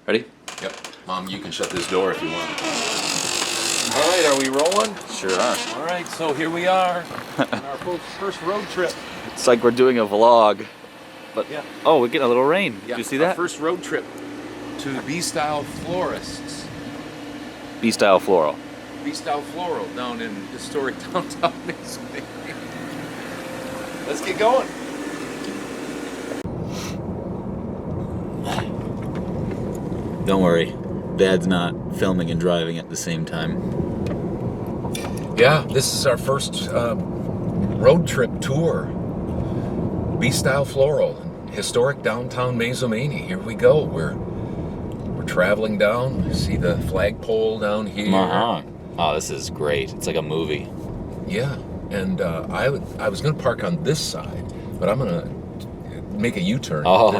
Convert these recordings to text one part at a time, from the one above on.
Ready? Yep. Mom, you can shut this door if you want. All right, are we rolling? Sure are. All right, so here we are on our first road trip. It's like we're doing a vlog, but Yeah. oh, we're getting a little rain. Yeah, Did you see our that? first road trip to B Style Florists. B Style Floral. B Style Floral down in historic downtown Mazomanie. Let's get going. Don't worry, Dad's not filming and driving at the same time. Yeah, this is our first road trip tour. B Style Floral, historic downtown Mazomanie. Here we go. We're traveling down. You see the flagpole down here. Oh, this is great. It's like a movie. Yeah, and I was going to park on this side, but I'm going to make a U-turn. Oh.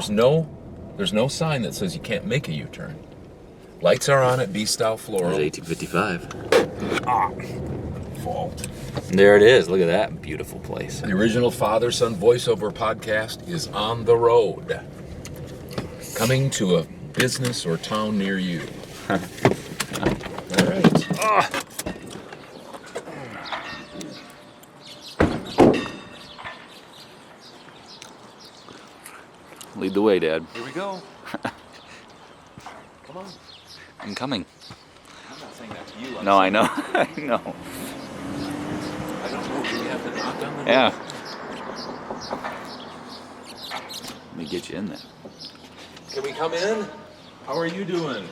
There's no sign that says you can't make a U-turn. Lights are on at B Style Floral. There's 1855. Fault. There it is. Look at that beautiful place. The original father-son voiceover podcast is on the road, coming to a business or town near you. All right. Lead the way, Dad. Here we go. Come on. I'm coming. I'm not saying that to you. No, I know. I know. I don't know. Do we have to knock on the door? Yeah. Let me get you in there. Can we come in? How are you doing?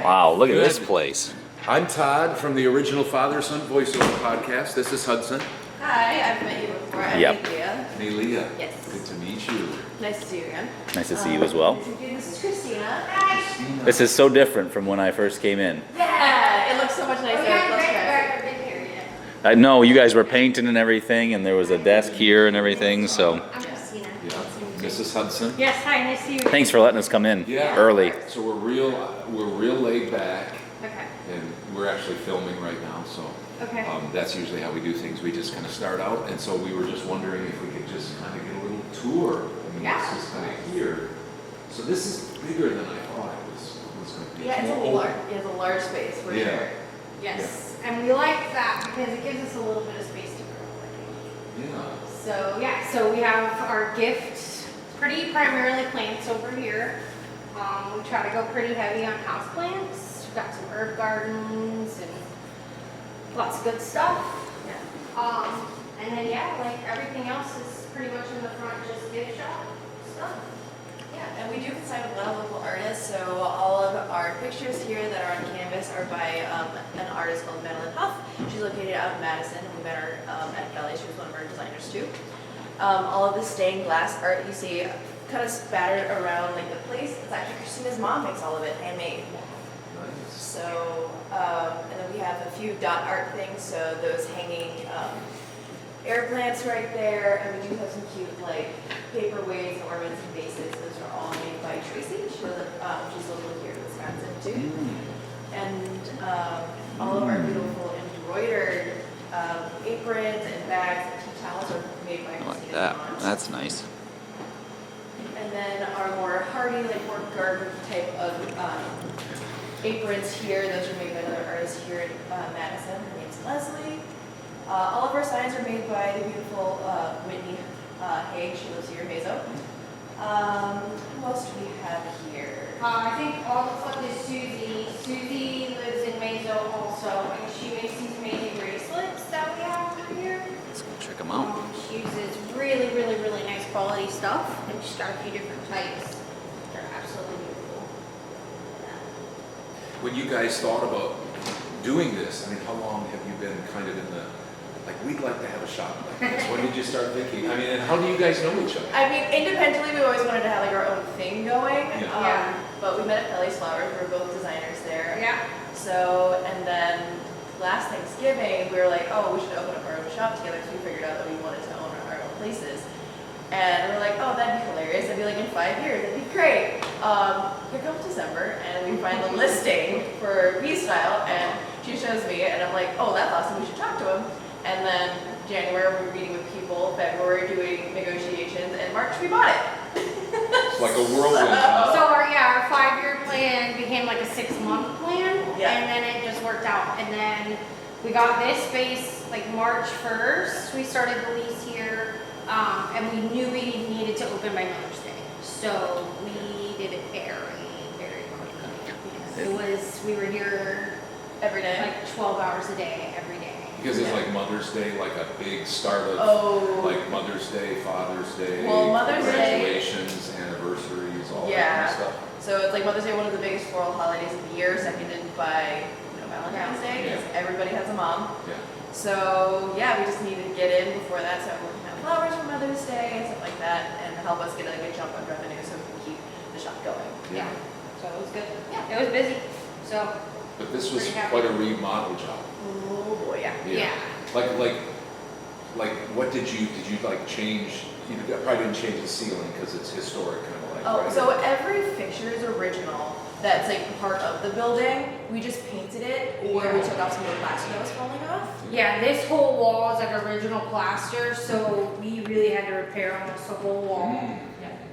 Wow, look at Good. this place. I'm Todd from the original father-son voiceover podcast. This is Hudson. Hi, I've met you before. I'm Yep. Leah. Nelia. Yes. Good to meet you. Nice to see you again. Nice to see you as well. This is Christina. Hi. This is so different from when I first came in. Yeah, it looks so much nicer. I know you guys were painting and everything, and there was a desk here and everything, so I'm Christina. Yeah. Mrs. Hudson. Yes, hi, nice to see you. thanks for letting us come in Yeah. early. So we're real laid back, Okay. and we're actually filming right now. So Okay. that's usually how we do things. We just kind of start out, and so we were just wondering if we could just kind of get a little tour. I mean, Yeah. this is kind of here. So this is bigger than I thought it was going to be. Yeah, it's a more large, open. it's a large space for Yeah. sure. Yes, and we like that because it gives us a little bit of space to grow. Yeah. So yeah, so we have our gift, pretty primarily plants over here. We try to go pretty heavy on house plants. We've got some herb gardens and lots of good stuff. And then yeah, like everything else is pretty much in the front, just gift shop stuff. Yeah, and we do consign with a lot of local artists, so all of our pictures here that are on canvas are by an artist called Madeline Huff. She's located out in Madison, and we met her at Ballet. She was one of our designers too. All of the stained glass art you see kind of spattered around like the place, it's actually Christina's mom makes all of it handmade. Nice. So, and then we have a few dot art things, so those hanging air plants right there, and we do have some cute like paperweights and ornaments and vases. Those are all made by Tracy. She's local here in Wisconsin too. And all of our beautiful embroidered aprons and bags and tea towels are made by I like Christina's that. mom. That's nice. And then our more hardy, like more garden type of aprons here, those are made by another artist here in Madison. Her name's Leslie. All of our signs are made by the beautiful Whitney Haig. She lives here in Mazo. Who else do we have here? I think all the stuff is Susie. Susie lives in Mazo also, and she makes these amazing bracelets that we have over here. Let's go check them out. She uses really, really, really nice quality stuff, and she's got a few different types. They're absolutely beautiful. When you guys thought about doing this, I mean, how long have you been kind of in the, like, we'd like to have a shop like this? When did you start thinking? I mean, and how do you guys know each other? I mean, independently, we always wanted to have like our own thing going. Yeah. But we met at Pelly's Flowers. We were both designers there. Yeah. So, and then last Thanksgiving, we were like, oh, we should open up our own shop together because we figured out that we wanted to own our own places. And we were like, oh, that'd be hilarious. I'd be like, in 5 years, that'd be great. Here comes December, and we find the listing for B Style, and she shows me, and I'm like, oh, that's awesome. We should talk to him. And then January, we were meeting with people. February, doing negotiations. And March, we bought it. It's like a whirlwind. So our 5-year like a 6-month plan, Yeah. and then it just worked out. And then we got this space like March 1st. We started the lease here, and we knew we needed to open by Mother's Day, so we did it very quickly. We were here Every day. like 12 hours a day, every day. Because it's like Mother's Day, like a big start of like Mother's Day, Father's Day, Well, Mother's Day- congratulations, anniversaries, all that Yeah. kind of stuff. So it's like Mother's Day, one of the biggest floral holidays of the year, seconded by Valentine's Day, because everybody has a mom. Yeah. So yeah, we just needed to get in before that, so we're working on flowers for Mother's Day and stuff like that, and help us get like a jump on revenue so we can keep the shop going. Yeah, so it was good. Yeah, it was busy, so. But this was Pretty happy. quite a remodel job. Oh boy, yeah. Yeah. Like what did you like change? You probably didn't change the ceiling because it's historic kind of like. Oh, right? so every fixture is original. That's like part of the building. We just painted it, or we took off some of the plaster that was falling off. Yeah, this whole wall is like original plaster, so we really had to repair almost the whole wall.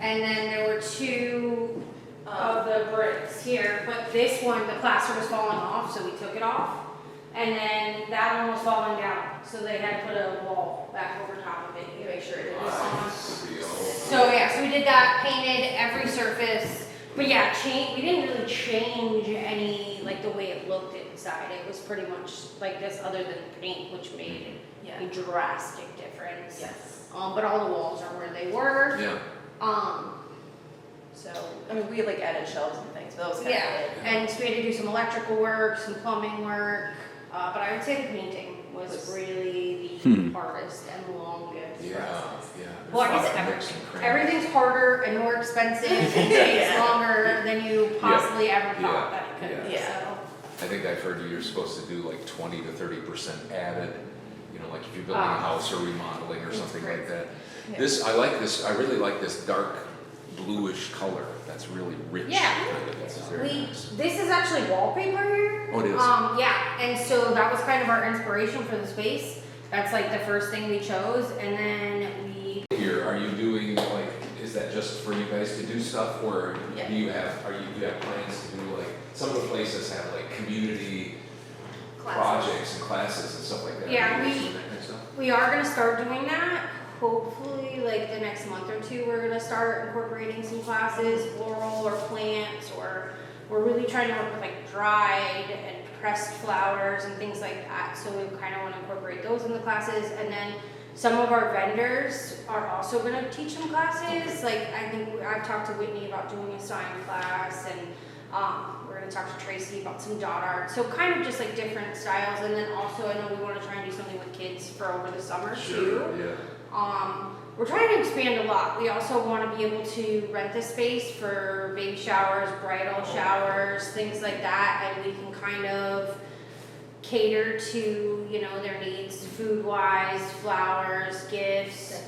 And then there were two of the bricks here, but this one, the plaster was falling off, so we took it off. And then that one was falling down, so they had to put a wall back over top of it to make sure it was on. So yeah, so we did that, painted every surface. But yeah, we didn't really change any, like the way it looked inside. It was pretty much like this other than paint, which made a drastic difference. Yes. But all the walls are where they were. Yeah. So I mean, we had like added shelves and things, but that was kind Yeah, of it. and so we had to do some electrical work, some plumbing work. But I would say the painting was really the hardest and longest. Yeah, yeah. Well, I There's a lot guess of nooks and crannies. everything's harder and more expensive and takes Yeah. longer than you possibly ever thought Yeah. that it could. Yeah. So. I think I've heard you're supposed to do like 20 to 30% added, you know, like if you're building a house or remodeling or something like that. Yeah. This, I like this, I really like this dark bluish color. That's really rich. Yeah. Kind of. It's very nice. This is actually wallpaper here. Oh, it is? Yeah, and so that was kind of our inspiration for the space. That's like the first thing we chose, and then we. Here, are you doing like, is that just for you guys to do stuff, or Yeah. do you have, you have plans to do like, some of the places have like community projects and classes and stuff like that? Yeah, Are you doing that kind of stuff? We are gonna start doing that. Hopefully, like the next month or two, we're gonna start incorporating some classes, floral or plants, or we're really trying to work with like dried and pressed flowers and things like that. So we kind of want to incorporate those in the classes, and then some of our vendors are also gonna teach some classes. Like I think I've talked to Whitney about doing a sign class, and we're gonna talk to Tracy about some dot art. So kind of just like different styles, and then also I know we want to try and do something with kids for over the summer too. Yeah. We're trying to expand a lot. We also want to be able to rent the space for baby showers, bridal showers, things like that, and we can kind of cater to, you know, their needs food-wise, flowers, gifts,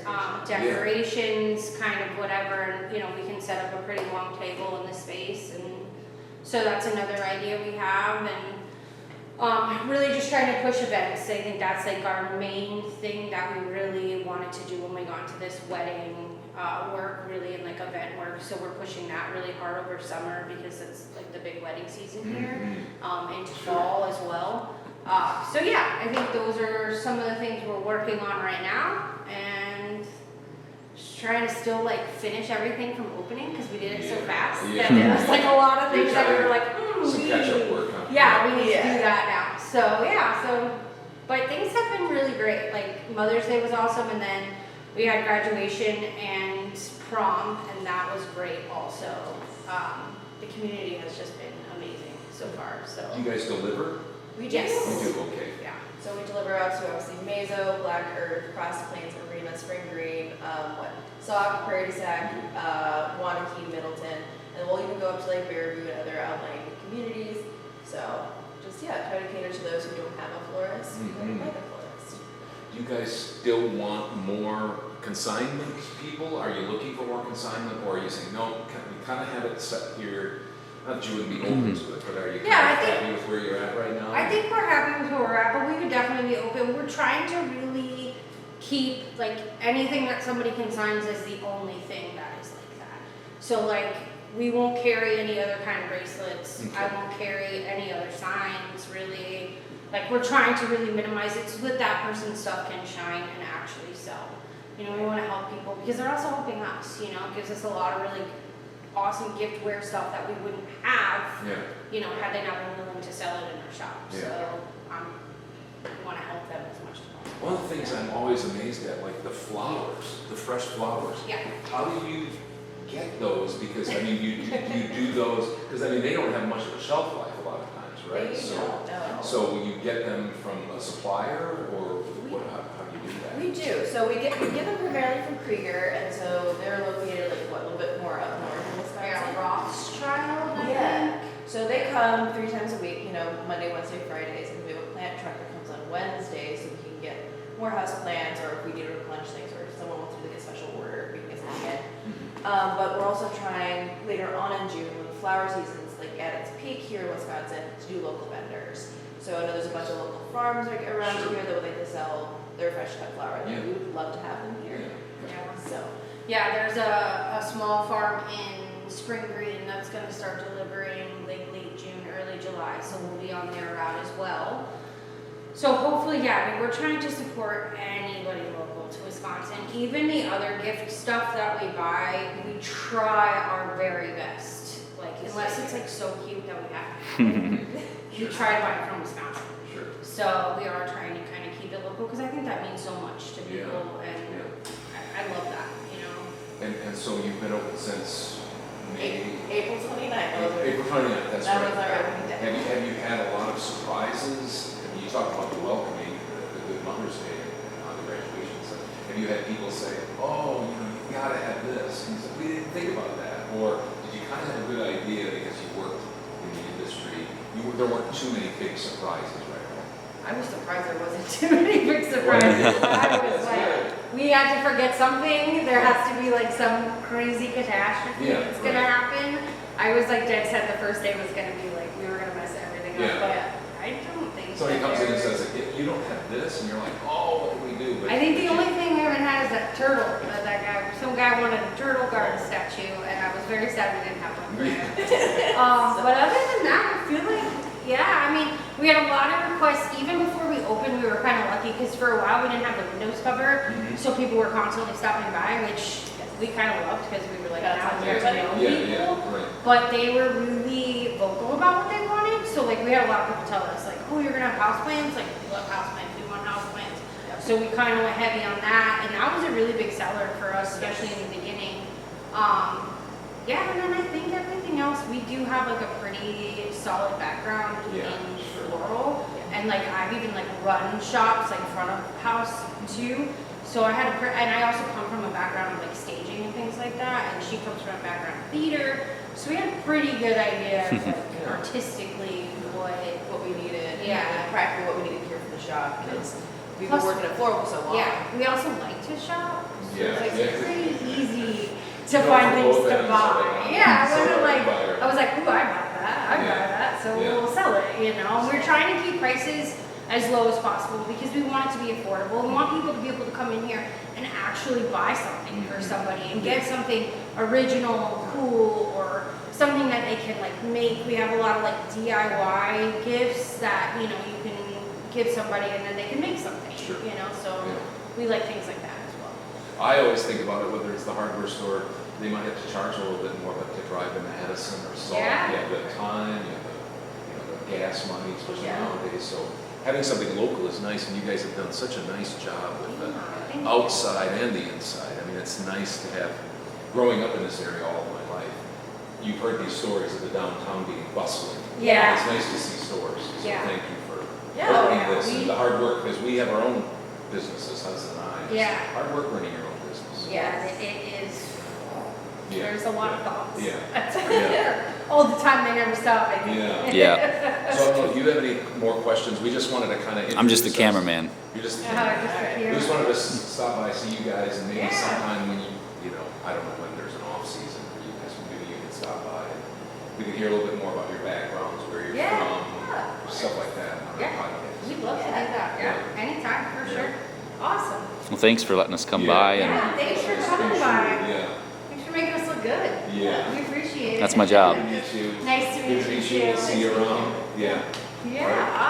decorations, kind of whatever, and, you know, we can set up a pretty long table in the space, and so that's another idea we have, and really just trying to push events. I think that's like our main thing that we really wanted to do when we got into this wedding work, really, and like event work. So we're pushing that really hard over summer because it's like the big wedding season here, into fall as well. So yeah, I think those are some of the things we're working on right now, and just trying to still like finish everything from opening because we did it so fast. Yeah. That there was like a lot of You're things that we were trying like, Some catch-up work, huh? yeah, we need to Yeah. do that now. So yeah, but things have been really great. Like Mother's Day was awesome, and then we had graduation and prom, and that was great also. The community has just been amazing so far. So Do you guys deliver? We do. Yes. You do, okay. yeah, So we deliver out to obviously Mazo, Black Earth, Cross Plains, Marina, Spring Green, Sauk, Prairie du Sac, Wanakee, Middleton, and we'll even go up to like Baraboo and other outlying communities. So just try to cater to those who don't have a florist, who would like a florist. Do you guys still want more consignment people? Are you looking for more consignment, or are you saying, no, we kind of have it set here? Not that you wouldn't be open to it, but are you kind Yeah, of I think- happy with where you're at right now? I think we're happy with where we're at, but we would definitely be open. We're trying to really keep like anything that somebody consigns as the only thing that is like that. So like we won't carry any other kind of bracelets. Okay. I won't carry any other signs, really. Like, we're trying to really minimize it so that that person's stuff can shine and actually sell. You know, we want to help people because they're also helping us, you know, it gives us a lot of really awesome giftware stuff that we wouldn't have, Yeah. you know, had they not been willing to sell it in our shop. Yeah. So, we want to help them as much as possible. One of the things I'm always amazed at, like the flowers, the fresh flowers. Yeah. How do you get those? Because I mean, you do those, because I mean, they don't have much of a shelf life a lot of times, right? They don't, no. So you get them from a supplier, or what, how do you do that? We do. So we get them primarily from Krieger, and so they're located like what, a little bit more up north in Wisconsin. Yeah, Rothschild, I Yeah. So they come 3 times a week, you know, Monday, Wednesday, Fridays, and we have a plant truck that comes on Wednesday, so we can get more house plants, or if we need to replenish things, or if someone wants to do like a special order, we can get something in. But we're also trying later on in June, when the flower season's like at its peak here in Wisconsin, to do local vendors. So I know there's a bunch of local farms like around Sure. here that would like to sell their fresh cut flower. Yeah. We would love to have them here. Yeah. So Yeah, there's a small farm in Spring Green that's gonna start delivering like late June, early July, so we'll be on their route as well. So hopefully, yeah, I mean, we're trying to support anybody local to Wisconsin. Even the other gift stuff that we buy, we try our very best. Like, unless it's like so cute that we have to have it, we try to buy it from Wisconsin. Sure. So we are trying to kind of keep it local, because I think that means so much to Yeah. people, and Yeah. I love that, you know? And so you've been open since May? April 29th. those are- April 29th, that's That right. was our opening day. Have you had a lot of surprises? I mean, you talked about the welcoming, the good Mother's Day on the graduation. So have you had people say, oh, you know, you gotta have this? And you said, we didn't think about that. Or did you kind of have a good idea because you worked in the industry? There weren't too many big surprises right away. I was surprised there wasn't too many big surprises. I was like, we had to forget something. There has to be like some crazy catastrophe Yeah, that's gonna right. happen. I was like dead set the first day was gonna be like, we were gonna mess everything Yeah. up, but I don't think so. Somebody comes in and says, you don't have this, and you're like, oh, what do we do? But I think the only thing we haven't had is that turtle. Some guy wanted a turtle garden statue, and I was very sad we didn't have one for him. But other than that, I feel like, yeah, I mean, we had a lot of requests. Even before we opened, we were kind of lucky because for a while we didn't have the windows covered, so people were constantly stopping by, which we kind of loved because we were like, Gotta now talk to we're getting to know everybody. Yeah, people. right. But they were really vocal about what they wanted. So like we had a lot of people tell us like, oh, you're gonna have house plants? Like, we love house plants. We want house plants. So we kind of went heavy on that, and that was a really big seller for us, especially in the beginning. Yeah, and then I think everything else, we do have like a pretty solid background Yeah, in sure. floral, and like I've even like run shops like front of house too. So I had and I also come from a background of like staging and things like that, and she comes from a background of theater. So we had a pretty good idea of like, artistically what we needed. Yeah. And practically what we needed here for the shop, because we've Plus- been working at floral for so long. Yeah, we also like to shop. So Yeah, it's like yeah. pretty easy to You know, find for things both to ends, buy. like, Yeah, I seller wasn't and like, buyer. I was like, ooh, I buy that, I buy Yeah. that, so Yeah. we'll sell it, you know? We're trying to keep prices as low as possible because we want it to be affordable. We want people to be able to come in here and actually buy something for somebody and get something original, cool, or something that they can like make. We have a lot of like DIY gifts that, you know, you can give somebody and then they can make something, Sure. you know? So Yeah. we like things like that as well. I always think about it, whether it's the hardware store, they might have to charge a little bit more, but to drive into Edison or Salt, Yeah. you have the time, you have the gas money, especially Yeah. nowadays. So having something local is nice, and you guys have done such a nice job with the Thank you. outside and the inside. I mean, it's nice to have, growing up in this area all of my life, you've heard these stories of the downtown being bustling. Yeah. It's nice to see stores, so Yeah. thank you for Yeah, opening yeah, this, we- and the hard work, because we have our own businesses, husband and I. It's Yeah. hard work running your own business. Yeah, it is. Yeah. There's a lot of thoughts. Yeah. Yeah. All the time, they never stop, I think. Yeah. Yeah. So I don't know, do you have any more questions? We just wanted to kind of. I'm just the cameraman. You're just the Just cameraman. here. We just wanted to stop by, see you guys, and maybe Yeah. sometime when you know, I don't know when there's an off season for you guys, maybe you can stop by and we can hear a little bit more about your backgrounds, where you're Yeah. from, stuff like that on our Yeah. podcast. We'd love to do that, yeah, anytime, for Yeah. sure. Awesome. Well, thanks for letting us come Yeah. by and Yeah, thanks for coming by. Yeah. Thanks for making us look good. Yeah. We appreciate That's my job. Nice to meet you too. See you around. Yeah. Yeah, awesome.